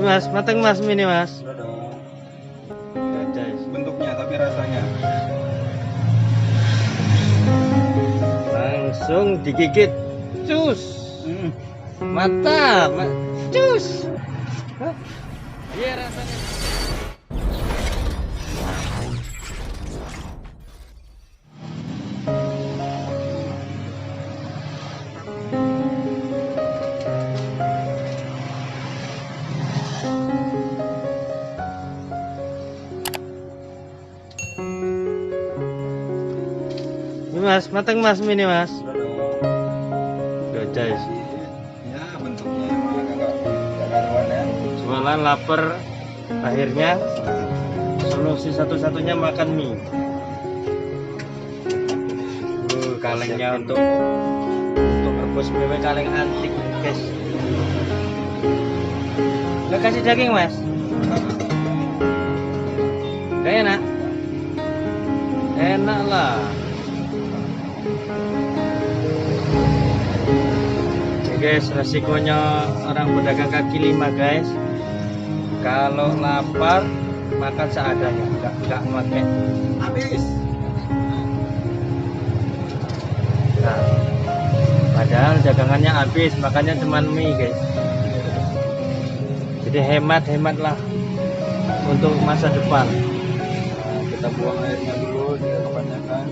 Mas, mateng mas mini mas. Udah dong. Gajah. Bentuknya tapi rasanya. Langsung digigit. Cus. Mantap. Cus. Hah? Iya rasanya. Ini mas, mateng mas mini mas. Udah dong. Gajah. Ya bentuknya emang agak karuan ya. Jualan lapar, akhirnya solusi satu-satunya makan mie. Kalengnya untuk rebus bebek kaleng antik guys. Nggak kasih daging mas? Nggak enak? Enak lah. Oke guys, resikonya orang pedagang kaki lima guys. Kalau lapar makan seadanya, nggak pakai. Habis. Nah, padahal dagangannya habis, makanya cuman mie guys. Jadi hemat lah untuk masa depan. Nah, kita buang airnya dulu, dia kebanyakan.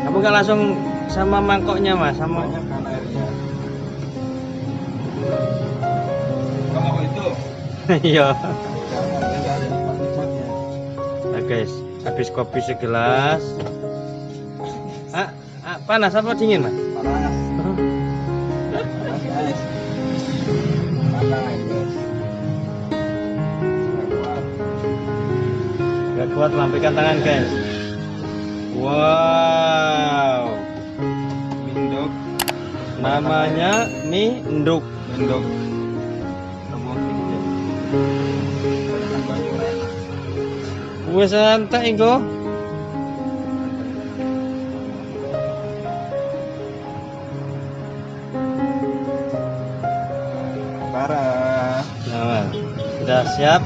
Kamu nggak langsung sama mangkoknya mas, sama Kebanyakan airnya. Kamu itu? iya. Jangan, dia nggak ada nikmat-nikmatnya. Nah guys, habis kopi segelas. Panas apa dingin mas? Panas. Panas guys. Panas guys. Gak kuat, lampikan tangan guys. Wow, Mindok. namanya mie enduk. Mindok. Rebus dikit. Kebanyakan banyu lah. Wes santai engko. Parah. Nah, sudah siap.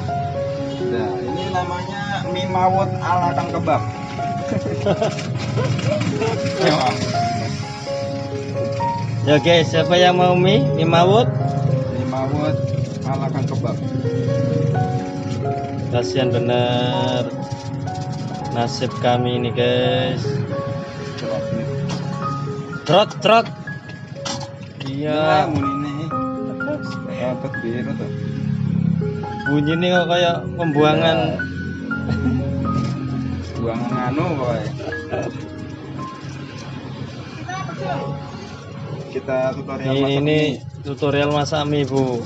Nah, ini namanya mie mawut ala Kang Kebab. Ya, Ya guys, siapa yang mau mie mawut? mie mawut ala Kang Kebab. Kasihan bener nasib kami ini guys. Trot. Ya, Iya, ini dapat biru tuh. bunyi nih kok kayak pembuangan. Buangan anu boy. Kita tutorial masak Ini tutorial masak mie bu.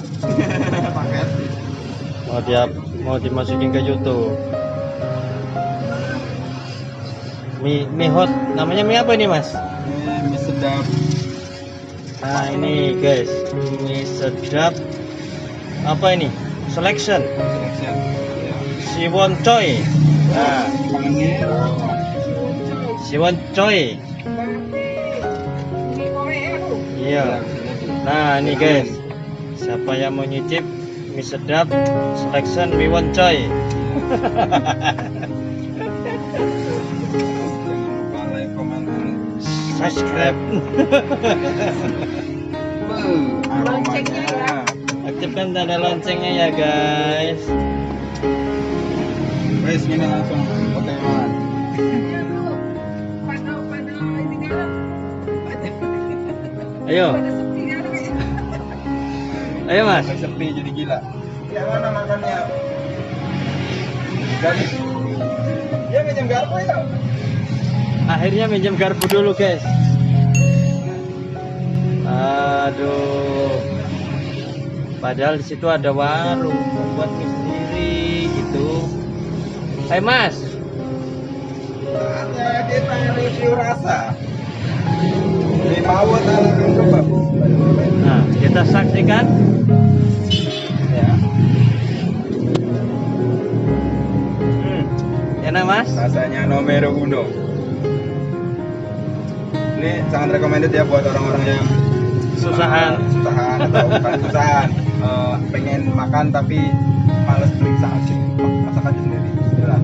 paket. Mau dimasukin ke YouTube. Mie hot, namanya mie apa ini mas? Ini mie sedap. Nah ini guys, mie sedap. Apa ini? Selection. Selection. Ya. Siwon Choi. Nah, Panir. Siwon Choi. Iya. Nah ini guys, siapa yang mau nyicip mie sedap selection Siwon Choi? Jangan lupa like, comment, dan Subscribe. loncengnya ya. Aktifkan tanda loncengnya ya guys. Guys, ini langsung oke banget. Ayo, ayo mas. Sampai sepi jadi gila. Ya mana makannya? Dari dia minjem garpu ya. Akhirnya minjem garpu dulu guys. Aduh. Padahal di situ ada warung buat mie sendiri gitu. Hai mas. Saatnya kita review rasa. Mie mawut ala Kang Kebab. Nah, kita saksikan. Ya. Enak mas? Rasanya nomor uno. Ini sangat recommended ya buat orang-orang yang kesusahan. Kesusahan atau bukan kesusahan, pengen makan tapi males beli saja, masak aja sendiri. Bismillah.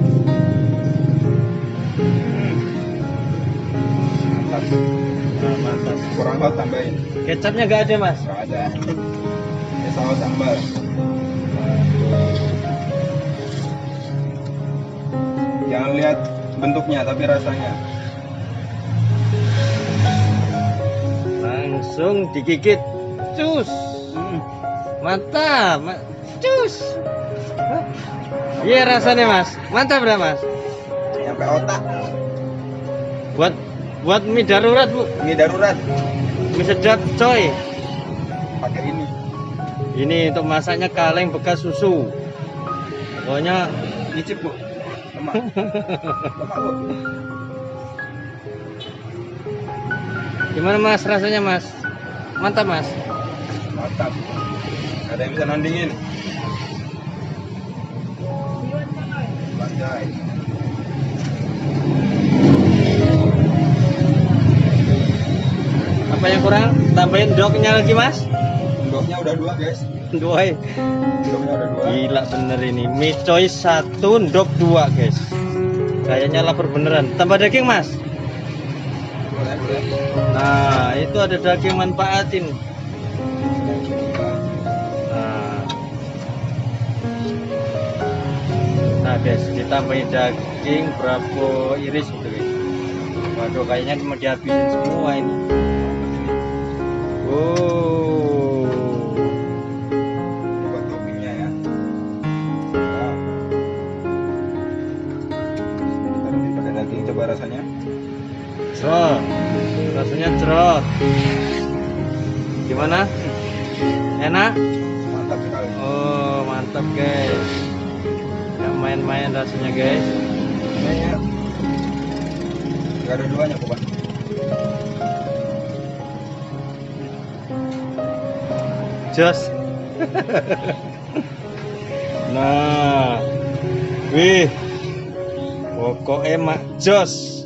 Mantap. Nah, mantap. Kurang hot tambahin. Kecapnya nggak ada mas? Nggak ada. Ini saus sambal. Jangan lihat bentuknya tapi rasanya. Langsung digigit, cus, mantap, cus. Iya rasanya mas, mantap dah mas. Nyampe otak. Buat mie darurat bu, Mie darurat mie sedap coy. pakai ini. Ini untuk masaknya kaleng bekas susu. Pokoknya Nyicip bu. Lemak. Lemak bu. gimana mas rasanya mas? Mantap mas. Mantap. Gak ada yang bisa nandingin. Banjai. Apa yang kurang? Tambahin doknya lagi mas? Endoknya udah 2 guys. Dua. Endoknya udah 2. Gila bener ini. Mie coy 1, dok 2 guys. Kayaknya lapar beneran. Tambah daging mas? Boleh, boleh. Nah itu ada daging manfaatin. Nah guys, ditambahin daging berapa iris gitu guys. Waduh kayaknya mau dihabisin semua ini. Oh, Ini buat toppingnya ya. Wow. Taruh pada daging, coba rasanya. cerot, rasanya cerot. Gimana? Enak? Mantap sekali. Oh mantap guys. Nggak main-main rasanya guys. Kayaknya nggak ada duanya kok Pak. Jos. Nah, wih, pokoknya mak jos.